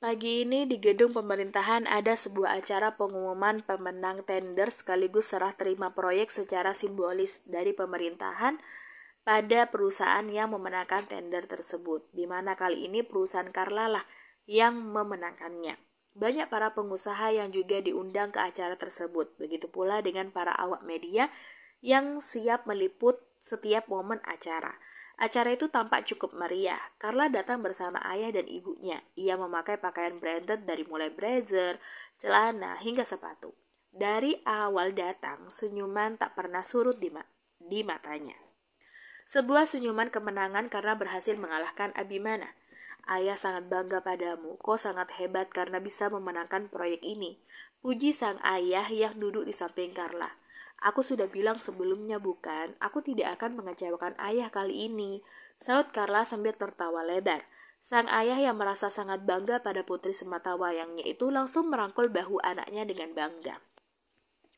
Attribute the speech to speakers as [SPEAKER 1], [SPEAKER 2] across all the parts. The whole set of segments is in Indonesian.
[SPEAKER 1] Pagi ini di gedung pemerintahan ada sebuah acara pengumuman pemenang tender sekaligus serah terima proyek secara simbolis dari pemerintahan pada perusahaan yang memenangkan tender tersebut, di mana kali ini perusahaan Carla lah yang memenangkannya. Banyak para pengusaha yang juga diundang ke acara tersebut, begitu pula dengan para awak media yang siap meliput setiap momen acara. Acara itu tampak cukup meriah. Carla datang bersama ayah dan ibunya. Ia memakai pakaian branded dari mulai blazer, celana, hingga sepatu. Dari awal datang, senyuman tak pernah surut di matanya. Sebuah senyuman kemenangan karena berhasil mengalahkan Abimana. Ayah sangat bangga padamu, kau sangat hebat karena bisa memenangkan proyek ini. Puji sang ayah yang duduk di samping Carla. Aku sudah bilang sebelumnya bukan, aku tidak akan mengecewakan ayah kali ini, saut Carla sambil tertawa lebar. Sang ayah yang merasa sangat bangga pada putri semata wayangnya itu langsung merangkul bahu anaknya dengan bangga.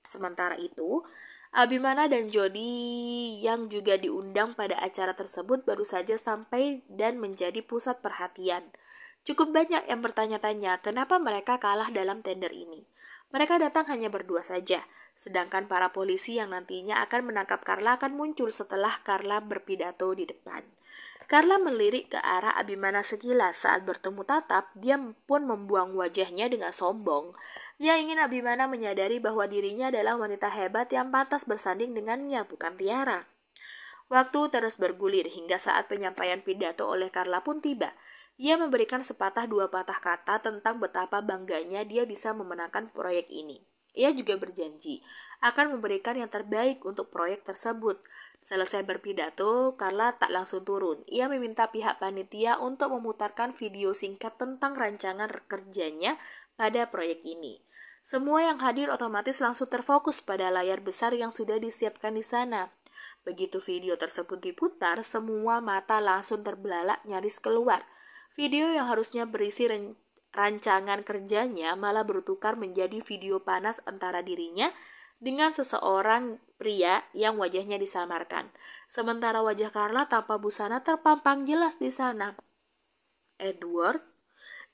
[SPEAKER 1] Sementara itu, Abimana dan Jody yang juga diundang pada acara tersebut baru saja sampai dan menjadi pusat perhatian. Cukup banyak yang bertanya-tanya kenapa mereka kalah dalam tender ini. Mereka datang hanya berdua saja, sedangkan para polisi yang nantinya akan menangkap Carla akan muncul setelah Carla berpidato di depan. Carla melirik ke arah Abimana sekilas. Saat bertemu tatap, dia pun membuang wajahnya dengan sombong. Dia ingin Abimana menyadari bahwa dirinya adalah wanita hebat yang pantas bersanding dengannya, bukan Tiara. Waktu terus bergulir hingga saat penyampaian pidato oleh Carla pun tiba. Ia memberikan sepatah dua patah kata tentang betapa bangganya dia bisa memenangkan proyek ini. Ia juga berjanji akan memberikan yang terbaik untuk proyek tersebut. Selesai berpidato, Carla tak langsung turun. Ia meminta pihak panitia untuk memutarkan video singkat tentang rancangan kerjanya pada proyek ini. Semua yang hadir otomatis langsung terfokus pada layar besar yang sudah disiapkan di sana. Begitu video tersebut diputar, semua mata langsung terbelalak nyaris keluar. Video yang harusnya berisi rancangan kerjanya malah bertukar menjadi video panas antara dirinya dengan seseorang pria yang wajahnya disamarkan. Sementara wajah Carla tanpa busana terpampang jelas di sana. Edward,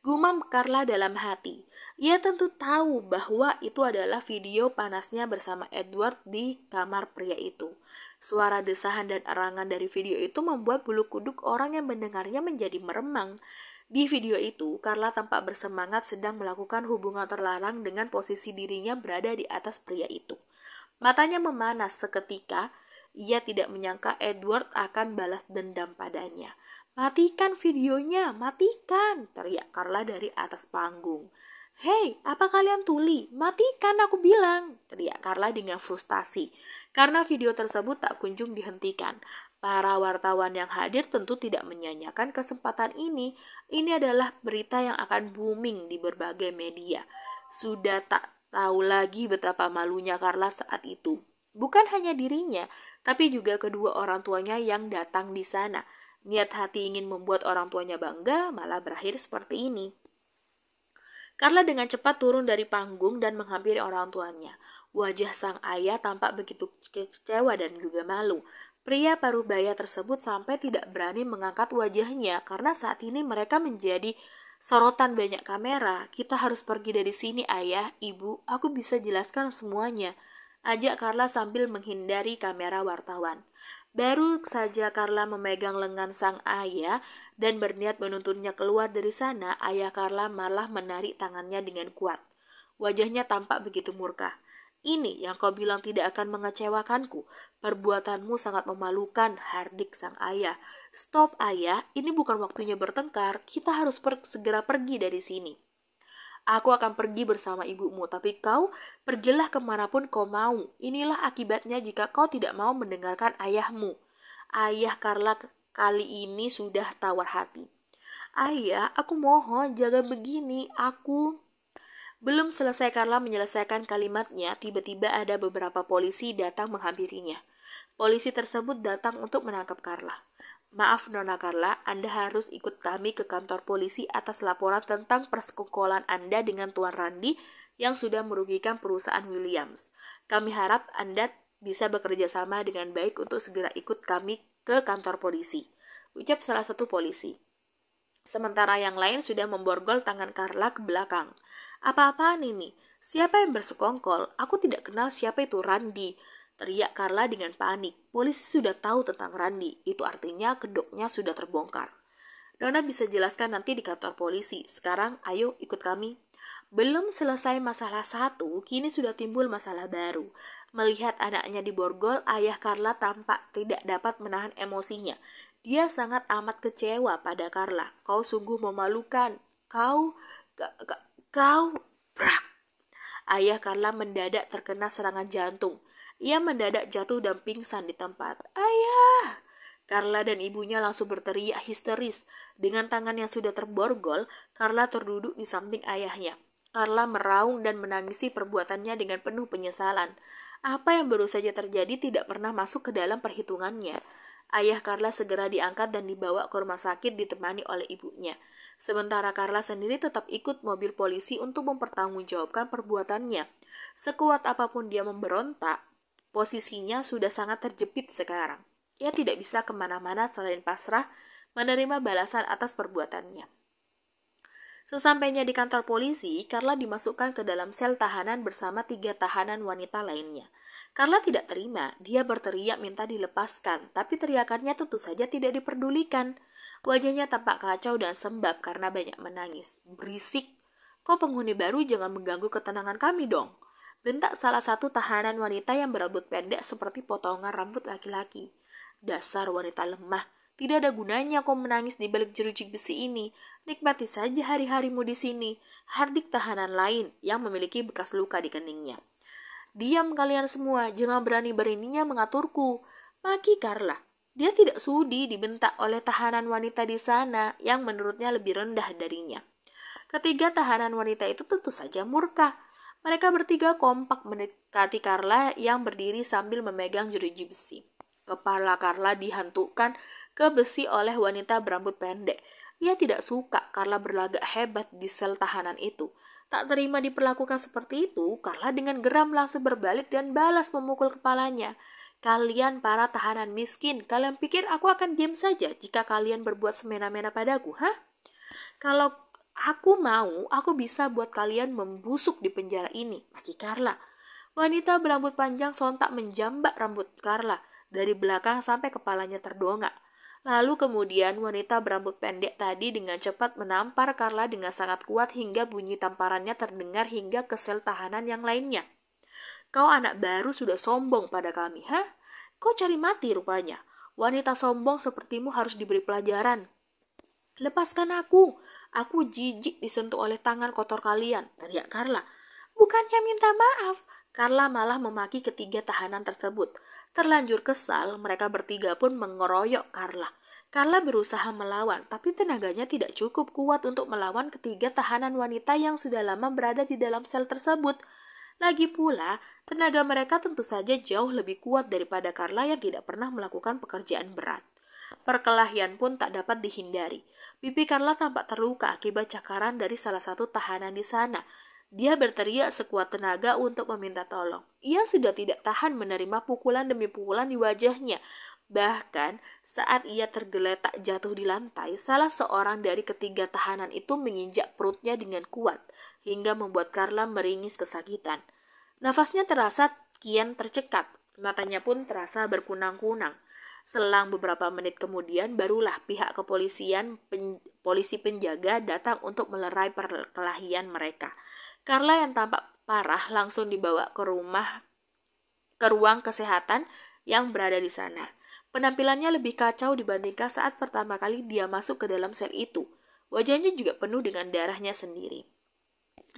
[SPEAKER 1] gumam Carla dalam hati. Ia tentu tahu bahwa itu adalah video panasnya bersama Edward di kamar pria itu. Suara desahan dan erangan dari video itu membuat bulu kuduk orang yang mendengarnya menjadi meremang. Di video itu, Carla tampak bersemangat sedang melakukan hubungan terlarang dengan posisi dirinya berada di atas pria itu. Matanya memanas seketika, ia tidak menyangka Edward akan balas dendam padanya. "Matikan videonya, matikan!" teriak Carla dari atas panggung. "Hei, apa kalian tuli? Matikan aku bilang!" teriak Carla dengan frustasi. Karena video tersebut tak kunjung dihentikan. Para wartawan yang hadir tentu tidak menyanyikan kesempatan ini. Ini adalah berita yang akan booming di berbagai media. Sudah tak tahu lagi betapa malunya Carla saat itu. Bukan hanya dirinya, tapi juga kedua orang tuanya yang datang di sana. Niat hati ingin membuat orang tuanya bangga, malah berakhir seperti ini. Carla dengan cepat turun dari panggung dan menghampiri orang tuanya. Wajah sang ayah tampak begitu kecewa dan juga malu. Pria parubaya tersebut sampai tidak berani mengangkat wajahnya karena saat ini mereka menjadi sorotan banyak kamera. "Kita harus pergi dari sini, ayah, ibu, aku bisa jelaskan semuanya," ajak Carla sambil menghindari kamera wartawan. Baru saja Carla memegang lengan sang ayah dan berniat menuntunnya keluar dari sana, ayah Carla malah menarik tangannya dengan kuat. Wajahnya tampak begitu murka. "Ini yang kau bilang tidak akan mengecewakanku. Perbuatanmu sangat memalukan," hardik sang ayah. "Stop ayah, ini bukan waktunya bertengkar. Kita harus segera pergi dari sini. Aku akan pergi bersama ibumu, tapi kau pergilah kemanapun kau mau. Inilah akibatnya jika kau tidak mau mendengarkan ayahmu." Ayah Carla kali ini sudah tawar hati. "Ayah, aku mohon, jangan begini. Belum selesai Carla menyelesaikan kalimatnya, tiba-tiba ada beberapa polisi datang menghampirinya. Polisi tersebut datang untuk menangkap Carla. "Maaf Nona Carla, Anda harus ikut kami ke kantor polisi atas laporan tentang persekongkolan Anda dengan Tuan Randi yang sudah merugikan perusahaan Williams. Kami harap Anda bisa bekerja sama dengan baik untuk segera ikut kami ke kantor polisi," ucap salah satu polisi. Sementara yang lain sudah memborgol tangan Carla ke belakang. Apa-apaan ini? Siapa yang bersekongkol? Aku tidak kenal siapa itu Randy. Teriak Carla dengan panik. Polisi sudah tahu tentang Randy. Itu artinya kedoknya sudah terbongkar. Nona bisa jelaskan nanti di kantor polisi. Sekarang ayo ikut kami. Belum selesai masalah satu, kini sudah timbul masalah baru. Melihat anaknya diborgol, ayah Carla tampak tidak dapat menahan emosinya. Dia sangat amat kecewa pada Carla. Kau sungguh memalukan. Kau, brak. Ayah Carla mendadak terkena serangan jantung. Ia mendadak jatuh dan pingsan di tempat. Ayah! Carla dan ibunya langsung berteriak histeris. Dengan tangan yang sudah terborgol, Carla terduduk di samping ayahnya. Carla meraung dan menangisi perbuatannya dengan penuh penyesalan. Apa yang baru saja terjadi tidak pernah masuk ke dalam perhitungannya. Ayah Carla segera diangkat dan dibawa ke rumah sakit ditemani oleh ibunya. Sementara Carla sendiri tetap ikut mobil polisi untuk mempertanggungjawabkan perbuatannya. Sekuat apapun dia memberontak, posisinya sudah sangat terjepit sekarang. Ia tidak bisa kemana-mana selain pasrah menerima balasan atas perbuatannya. Sesampainya di kantor polisi, Carla dimasukkan ke dalam sel tahanan bersama 3 tahanan wanita lainnya. Carla tidak terima, dia berteriak minta dilepaskan, tapi teriakannya tentu saja tidak diperdulikan. Wajahnya tampak kacau dan sembab karena banyak menangis. Berisik, kau penghuni baru jangan mengganggu ketenangan kami dong. Bentak salah satu tahanan wanita yang berambut pendek seperti potongan rambut laki-laki. Dasar wanita lemah, tidak ada gunanya kau menangis di balik jeruji besi ini. Nikmati saja hari-harimu di sini. Hardik tahanan lain yang memiliki bekas luka di keningnya. Diam kalian semua, jangan berani-beraninya mengaturku. Maki Carla. Dia tidak sudi dibentak oleh tahanan wanita di sana yang menurutnya lebih rendah darinya. Ketiga tahanan wanita itu tentu saja murka. Mereka bertiga kompak mendekati Carla yang berdiri sambil memegang jeruji besi. Kepala Carla dihantukkan ke besi oleh wanita berambut pendek. Ia tidak suka Carla berlagak hebat di sel tahanan itu. Tak terima diperlakukan seperti itu, Carla dengan geram langsung berbalik dan balas memukul kepalanya. Kalian para tahanan miskin, kalian pikir aku akan diam saja jika kalian berbuat semena-mena padaku, hah? Kalau aku mau, aku bisa buat kalian membusuk di penjara ini, maki Carla. Wanita berambut panjang sontak menjambak rambut Carla dari belakang sampai kepalanya terdongak. Lalu kemudian wanita berambut pendek tadi dengan cepat menampar Carla dengan sangat kuat hingga bunyi tamparannya terdengar hingga ke sel tahanan yang lainnya. Kau anak baru sudah sombong pada kami, hah? Kau cari mati rupanya. Wanita sombong sepertimu harus diberi pelajaran. Lepaskan aku jijik disentuh oleh tangan kotor kalian, teriak Carla. Bukannya minta maaf, Carla malah memaki ketiga tahanan tersebut. Terlanjur kesal, mereka bertiga pun mengeroyok Carla. Carla berusaha melawan, tapi tenaganya tidak cukup kuat untuk melawan ketiga tahanan wanita yang sudah lama berada di dalam sel tersebut. Lagi pula, tenaga mereka tentu saja jauh lebih kuat daripada Carla yang tidak pernah melakukan pekerjaan berat. Perkelahian pun tak dapat dihindari. Pipi Carla tampak terluka akibat cakaran dari salah satu tahanan di sana. Dia berteriak sekuat tenaga untuk meminta tolong. Ia sudah tidak tahan menerima pukulan demi pukulan di wajahnya. Bahkan saat ia tergeletak jatuh di lantai, salah seorang dari ketiga tahanan itu menginjak perutnya dengan kuat, hingga membuat Carla meringis kesakitan. Nafasnya terasa kian tercekat, matanya pun terasa berkunang-kunang. Selang beberapa menit kemudian, barulah pihak kepolisian polisi penjaga datang untuk melerai perkelahian mereka. Carla yang tampak parah langsung dibawa ke ruang kesehatan yang berada di sana. Penampilannya lebih kacau dibandingkan saat pertama kali dia masuk ke dalam sel itu. Wajahnya juga penuh dengan darahnya sendiri.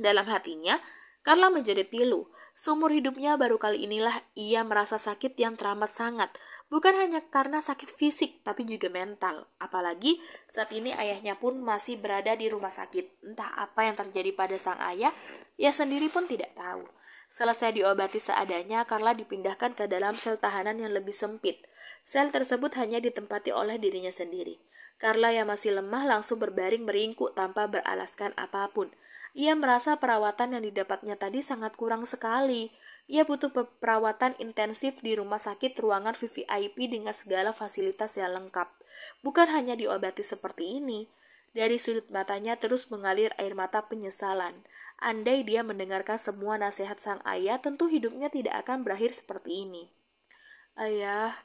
[SPEAKER 1] Dalam hatinya, Carla menjadi pilu. Seumur hidupnya baru kali inilah ia merasa sakit yang teramat sangat. Bukan hanya karena sakit fisik, tapi juga mental. Apalagi saat ini ayahnya pun masih berada di rumah sakit. Entah apa yang terjadi pada sang ayah, ia sendiri pun tidak tahu. Selesai diobati seadanya, Carla dipindahkan ke dalam sel tahanan yang lebih sempit. Sel tersebut hanya ditempati oleh dirinya sendiri. Carla yang masih lemah langsung berbaring meringkuk tanpa beralaskan apapun. Ia merasa perawatan yang didapatnya tadi sangat kurang sekali. Ia butuh perawatan intensif di rumah sakit ruangan VVIP dengan segala fasilitas yang lengkap. Bukan hanya diobati seperti ini. Dari sudut matanya terus mengalir air mata penyesalan. Andai dia mendengarkan semua nasihat sang ayah, tentu hidupnya tidak akan berakhir seperti ini. Ayah,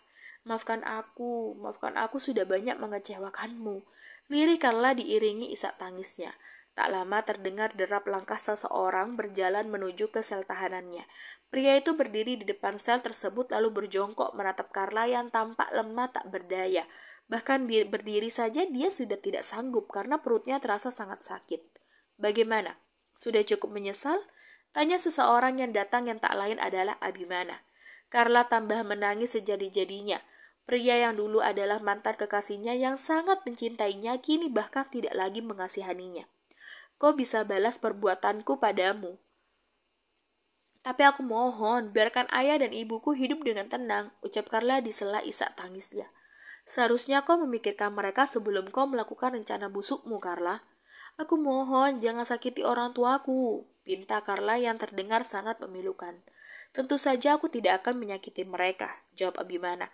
[SPEAKER 1] maafkan aku sudah banyak mengecewakanmu. Lirik Carla diiringi isak tangisnya. Tak lama terdengar derap langkah seseorang berjalan menuju ke sel tahanannya. Pria itu berdiri di depan sel tersebut lalu berjongkok menatap Carla yang tampak lemah tak berdaya. Bahkan berdiri saja dia sudah tidak sanggup karena perutnya terasa sangat sakit. Bagaimana? Sudah cukup menyesal? Tanya seseorang yang datang yang tak lain adalah Abimana. Carla tambah menangis sejadi-jadinya. Pria yang dulu adalah mantan kekasihnya yang sangat mencintainya kini bahkan tidak lagi mengasihaninya. Kau bisa balas perbuatanku padamu. Tapi aku mohon, biarkan ayah dan ibuku hidup dengan tenang, ucap Carla di sela isak tangisnya. Seharusnya kau memikirkan mereka sebelum kau melakukan rencana busukmu, Carla. Aku mohon, jangan sakiti orang tuaku, pinta Carla yang terdengar sangat memilukan. Tentu saja aku tidak akan menyakiti mereka, jawab Abimana.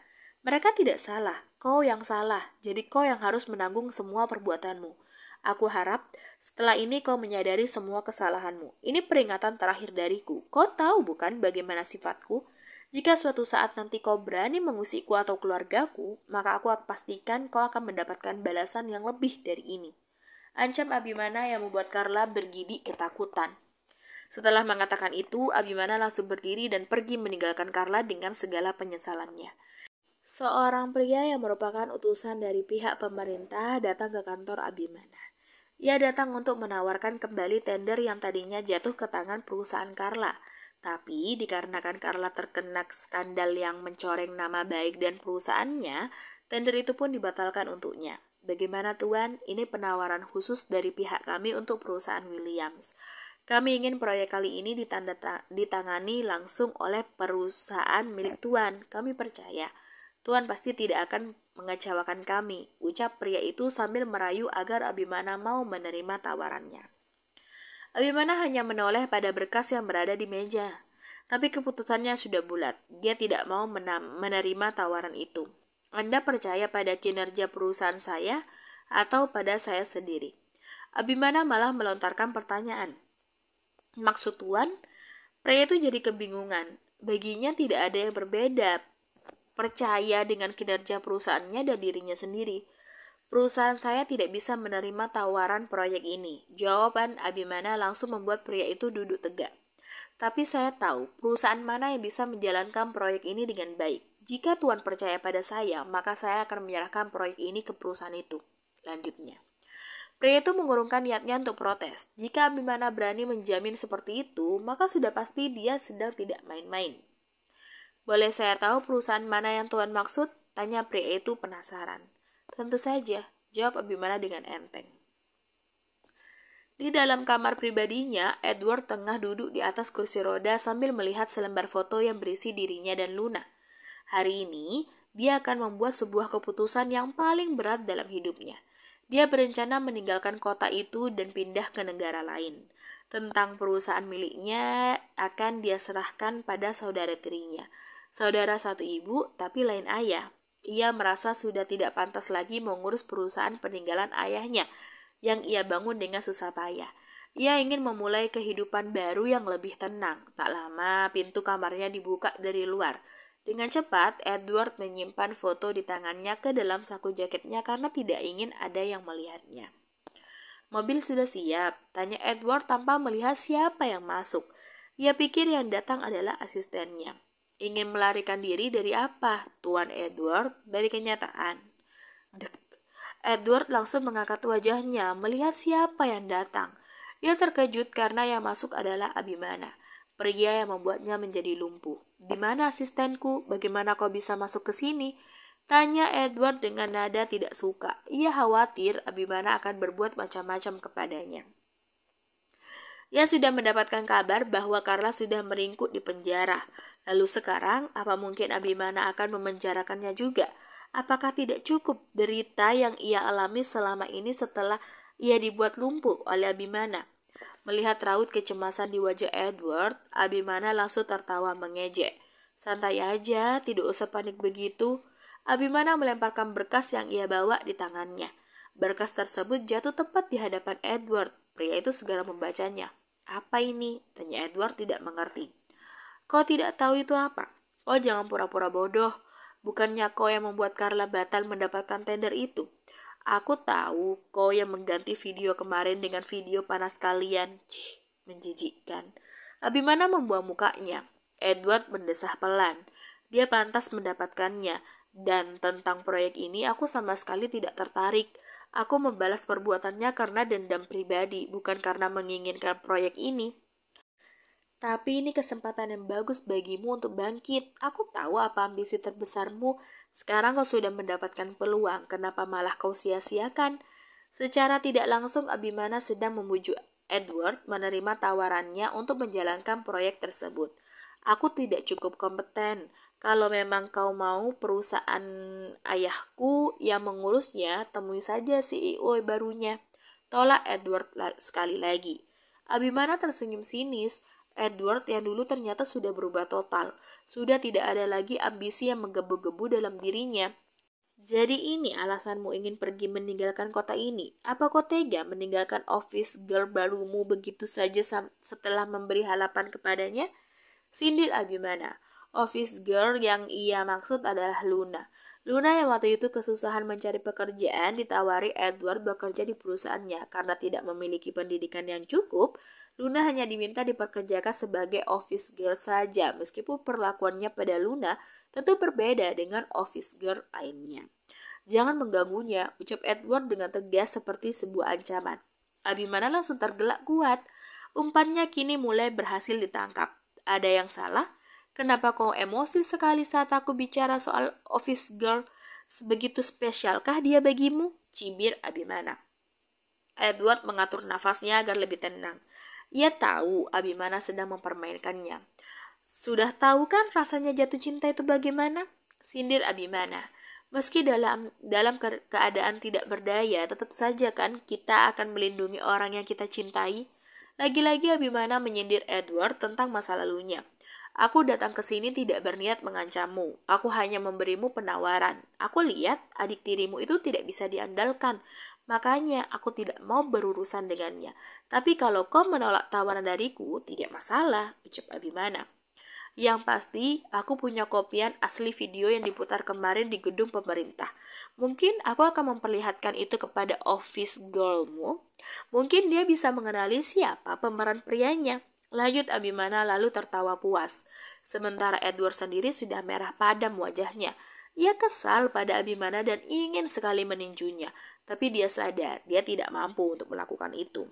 [SPEAKER 1] Mereka tidak salah, kau yang salah, jadi kau yang harus menanggung semua perbuatanmu. Aku harap setelah ini kau menyadari semua kesalahanmu. Ini peringatan terakhir dariku. Kau tahu bukan bagaimana sifatku? Jika suatu saat nanti kau berani mengusikku atau keluargaku, maka aku akan pastikan kau akan mendapatkan balasan yang lebih dari ini. Ancam Abimana yang membuat Carla bergidik ketakutan. Setelah mengatakan itu, Abimana langsung berdiri dan pergi meninggalkan Carla dengan segala penyesalannya. Seorang pria yang merupakan utusan dari pihak pemerintah datang ke kantor Abimana. Ia datang untuk menawarkan kembali tender yang tadinya jatuh ke tangan perusahaan Carla. Tapi dikarenakan Carla terkena skandal yang mencoreng nama baik dan perusahaannya, tender itu pun dibatalkan untuknya. Bagaimana Tuan? Ini penawaran khusus dari pihak kami untuk perusahaan Williams. Kami ingin proyek kali ini ditangani langsung oleh perusahaan milik Tuan. Kami percaya Tuan pasti tidak akan mengecewakan kami, ucap pria itu sambil merayu agar Abimana mau menerima tawarannya. Abimana hanya menoleh pada berkas yang berada di meja. Tapi keputusannya sudah bulat. Dia tidak mau menerima tawaran itu. Anda percaya pada kinerja perusahaan saya atau pada saya sendiri? Abimana malah melontarkan pertanyaan. Maksud Tuan? Pria itu jadi kebingungan. Baginya tidak ada yang berbeda. Percaya dengan kinerja perusahaannya dan dirinya sendiri. Perusahaan saya tidak bisa menerima tawaran proyek ini. Jawaban Abimana langsung membuat pria itu duduk tegak. Tapi saya tahu perusahaan mana yang bisa menjalankan proyek ini dengan baik. Jika Tuan percaya pada saya, maka saya akan menyerahkan proyek ini ke perusahaan itu. Lanjutnya. Pria itu mengurungkan niatnya untuk protes. Jika Abimana berani menjamin seperti itu, maka sudah pasti dia sedang tidak main-main. Boleh saya tahu perusahaan mana yang Tuan maksud? Tanya pria itu penasaran. Tentu saja, jawab Abimana dengan enteng. Di dalam kamar pribadinya, Edward tengah duduk di atas kursi roda sambil melihat selembar foto yang berisi dirinya dan Luna. Hari ini, dia akan membuat sebuah keputusan yang paling berat dalam hidupnya. Dia berencana meninggalkan kota itu dan pindah ke negara lain. Tentang perusahaan miliknya akan dia serahkan pada saudara tirinya. Saudara satu ibu, tapi lain ayah. Ia merasa sudah tidak pantas lagi mengurus perusahaan peninggalan ayahnya yang ia bangun dengan susah payah. Ia ingin memulai kehidupan baru yang lebih tenang. Tak lama, pintu kamarnya dibuka dari luar. Dengan cepat, Edward menyimpan foto di tangannya ke dalam saku jaketnya karena tidak ingin ada yang melihatnya. Mobil sudah siap, tanya Edward tanpa melihat siapa yang masuk. Ia pikir yang datang adalah asistennya. Ingin melarikan diri dari apa, Tuan Edward? Dari kenyataan. Edward langsung mengangkat wajahnya melihat siapa yang datang. Ia terkejut karena yang masuk adalah Abimana, pria yang membuatnya menjadi lumpuh. Di mana asistenku? Bagaimana kau bisa masuk ke sini? Tanya Edward dengan nada tidak suka. Ia khawatir Abimana akan berbuat macam-macam kepadanya. Ia sudah mendapatkan kabar bahwa Carla sudah meringkuk di penjara. Lalu sekarang, apa mungkin Abimana akan memenjarakannya juga? Apakah tidak cukup derita yang ia alami selama ini setelah ia dibuat lumpuh oleh Abimana? Melihat raut kecemasan di wajah Edward, Abimana langsung tertawa mengejek. Santai aja, tidak usah panik begitu. Abimana melemparkan berkas yang ia bawa di tangannya. Berkas tersebut jatuh tepat di hadapan Edward. Pria itu segera membacanya. "Apa ini?" tanya Edward tidak mengerti. "Kau tidak tahu itu apa?" "Oh, jangan pura-pura bodoh. Bukannya kau yang membuat Carla batal mendapatkan tender itu? Aku tahu kau yang mengganti video kemarin dengan video panas kalian." Cih, menjijikkan. Abimana membuang mukanya. Edward mendesah pelan. Dia pantas mendapatkannya. Dan tentang proyek ini aku sama sekali tidak tertarik. Aku membalas perbuatannya karena dendam pribadi, bukan karena menginginkan proyek ini. Tapi ini kesempatan yang bagus bagimu untuk bangkit. Aku tahu apa ambisi terbesarmu. Sekarang kau sudah mendapatkan peluang, kenapa malah kau sia-siakan? Secara tidak langsung Abimana sedang membujuk Edward menerima tawarannya untuk menjalankan proyek tersebut. "Aku tidak cukup kompeten. Kalau memang kau mau perusahaan ayahku yang mengurusnya, temui saja CEO barunya," tolak Edward sekali lagi. Abimana tersenyum sinis. Edward yang dulu ternyata sudah berubah total. Sudah tidak ada lagi ambisi yang menggebu-gebu dalam dirinya. "Jadi ini alasanmu ingin pergi meninggalkan kota ini? Apa kau tega meninggalkan office girl barumu begitu saja setelah memberi harapan kepadanya?" Sindir Abimana. Office girl yang ia maksud adalah Luna. Luna yang waktu itu kesusahan mencari pekerjaan ditawari Edward bekerja di perusahaannya. Karena tidak memiliki pendidikan yang cukup, Luna hanya diminta dipekerjakan sebagai office girl saja, meskipun perlakuannya pada Luna tentu berbeda dengan office girl lainnya. "Jangan mengganggunya," ucap Edward dengan tegas seperti sebuah ancaman. Abimana langsung tergelak kuat. Umpannya kini mulai berhasil ditangkap. "Ada yang salah? Kenapa kau emosi sekali saat aku bicara soal office girl? Begitu spesialkah dia bagimu?" cibir Abimana. Edward mengatur nafasnya agar lebih tenang. Ia tahu Abimana sedang mempermainkannya. "Sudah tahu kan rasanya jatuh cinta itu bagaimana?" sindir Abimana. "Meski dalam keadaan tidak berdaya, tetap saja kan kita akan melindungi orang yang kita cintai." Lagi-lagi Abimana menyindir Edward tentang masa lalunya. "Aku datang ke sini tidak berniat mengancammu. Aku hanya memberimu penawaran. Aku lihat adik tirimu itu tidak bisa diandalkan. Makanya aku tidak mau berurusan dengannya. Tapi kalau kau menolak tawaran dariku, tidak masalah," ucap Abimana. "Yang pasti, aku punya kopian asli video yang diputar kemarin di gedung pemerintah. Mungkin aku akan memperlihatkan itu kepada office girlmu. Mungkin dia bisa mengenali siapa pemeran prianya," lanjut Abimana lalu tertawa puas. Sementara Edward sendiri sudah merah padam wajahnya. Ia kesal pada Abimana dan ingin sekali meninjunya, tapi dia sadar dia tidak mampu untuk melakukan itu.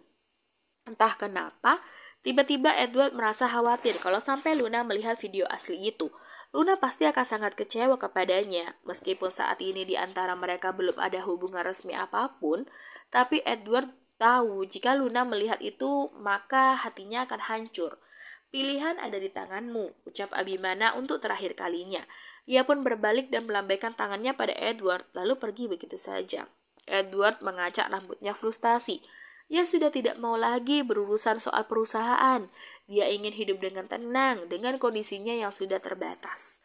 [SPEAKER 1] Entah kenapa, tiba-tiba Edward merasa khawatir kalau sampai Luna melihat video asli itu. Luna pasti akan sangat kecewa kepadanya. Meskipun saat ini di antara mereka belum ada hubungan resmi apapun, tapi Edward tahu jika Luna melihat itu, maka hatinya akan hancur. "Pilihan ada di tanganmu," ucap Abimana untuk terakhir kalinya. Ia pun berbalik dan melambaikan tangannya pada Edward, lalu pergi begitu saja. Edward mengacak rambutnya frustasi. Ia sudah tidak mau lagi berurusan soal perusahaan. Dia ingin hidup dengan tenang, dengan kondisinya yang sudah terbatas.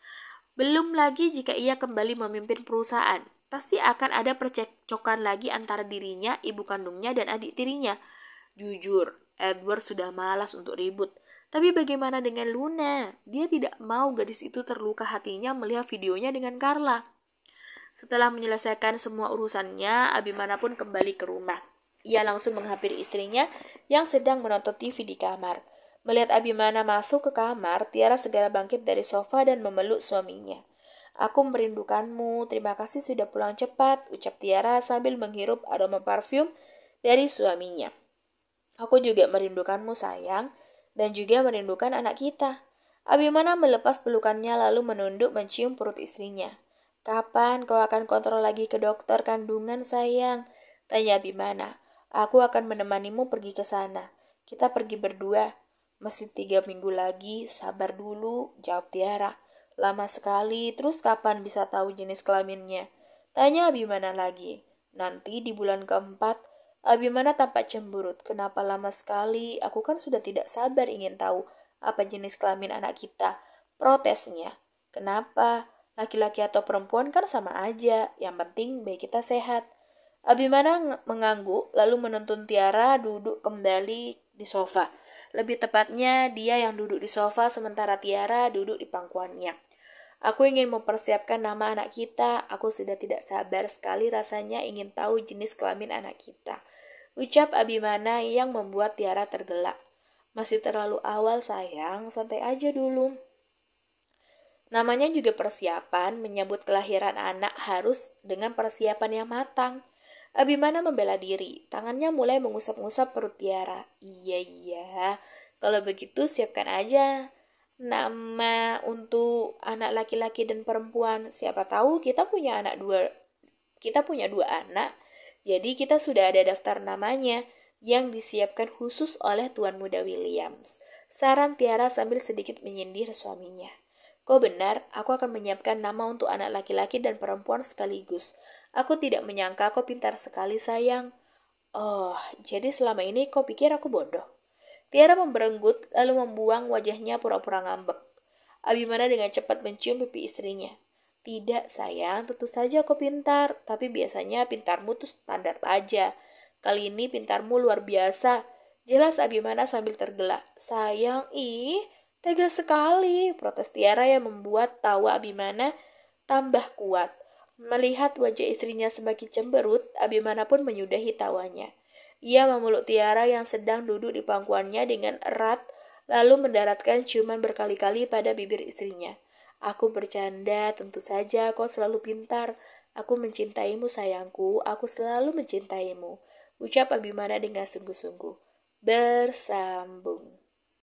[SPEAKER 1] Belum lagi jika ia kembali memimpin perusahaan. Pasti akan ada percekcokan lagi antara dirinya, ibu kandungnya, dan adik tirinya. Jujur, Edward sudah malas untuk ribut. Tapi bagaimana dengan Luna? Dia tidak mau gadis itu terluka hatinya melihat videonya dengan Carla. Setelah menyelesaikan semua urusannya, Abimana pun kembali ke rumah. Ia langsung menghampiri istrinya yang sedang menonton TV di kamar. Melihat Abimana masuk ke kamar, Tiara segera bangkit dari sofa dan memeluk suaminya. "Aku merindukanmu, terima kasih sudah pulang cepat," ucap Tiara sambil menghirup aroma parfum dari suaminya. "Aku juga merindukanmu sayang, dan juga merindukan anak kita." Abimana melepas pelukannya lalu menunduk mencium perut istrinya. "Kapan kau akan kontrol lagi ke dokter kandungan sayang?" tanya Abimana. "Aku akan menemanimu pergi ke sana. Kita pergi berdua." "Masih 3 minggu lagi, sabar dulu," jawab Tiara. "Lama sekali, terus kapan bisa tahu jenis kelaminnya?" tanya Abimana lagi. "Nanti di bulan keempat." Abimana tampak cemberut. "Kenapa lama sekali? Aku kan sudah tidak sabar ingin tahu apa jenis kelamin anak kita," protesnya. "Kenapa? Laki-laki atau perempuan kan sama aja. Yang penting bayi kita sehat." Abimana mengangguk lalu menuntun Tiara duduk kembali di sofa. Lebih tepatnya dia yang duduk di sofa sementara Tiara duduk di pangkuannya. Aku ingin mempersiapkan nama anak kita. Aku sudah tidak sabar sekali rasanya ingin tahu jenis kelamin anak kita. Ucap Abimana yang membuat Tiara tergelak. Masih terlalu awal sayang, santai aja dulu. Namanya juga persiapan, menyambut kelahiran anak harus dengan persiapan yang matang. Abimana membela diri, tangannya mulai mengusap-ngusap perut Tiara. Iya, kalau begitu siapkan aja nama untuk anak laki-laki dan perempuan. Siapa tahu kita punya dua anak, jadi kita sudah ada daftar namanya yang disiapkan khusus oleh Tuan Muda Williams. Saran Tiara sambil sedikit menyindir suaminya. Kau benar, aku akan menyiapkan nama untuk anak laki-laki dan perempuan sekaligus. Aku tidak menyangka kau pintar sekali sayang. Oh, jadi selama ini kau pikir aku bodoh? Tiara memberenggut lalu membuang wajahnya pura-pura ngambek. Abimana dengan cepat mencium pipi istrinya. Tidak sayang, tentu saja kau pintar. Tapi biasanya pintarmu tuh standar aja. Kali ini pintarmu luar biasa. Jelas Abimana sambil tergelak. Sayang, tega sekali, protes Tiara yang membuat tawa Abimana tambah kuat. Melihat wajah istrinya semakin cemberut, Abimana pun menyudahi tawanya. Ia memeluk Tiara yang sedang duduk di pangkuannya dengan erat, lalu mendaratkan ciuman berkali-kali pada bibir istrinya. Aku bercanda, tentu saja kau selalu pintar. Aku mencintaimu sayangku, aku selalu mencintaimu. Ucap Abimana dengan sungguh-sungguh. Bersambung.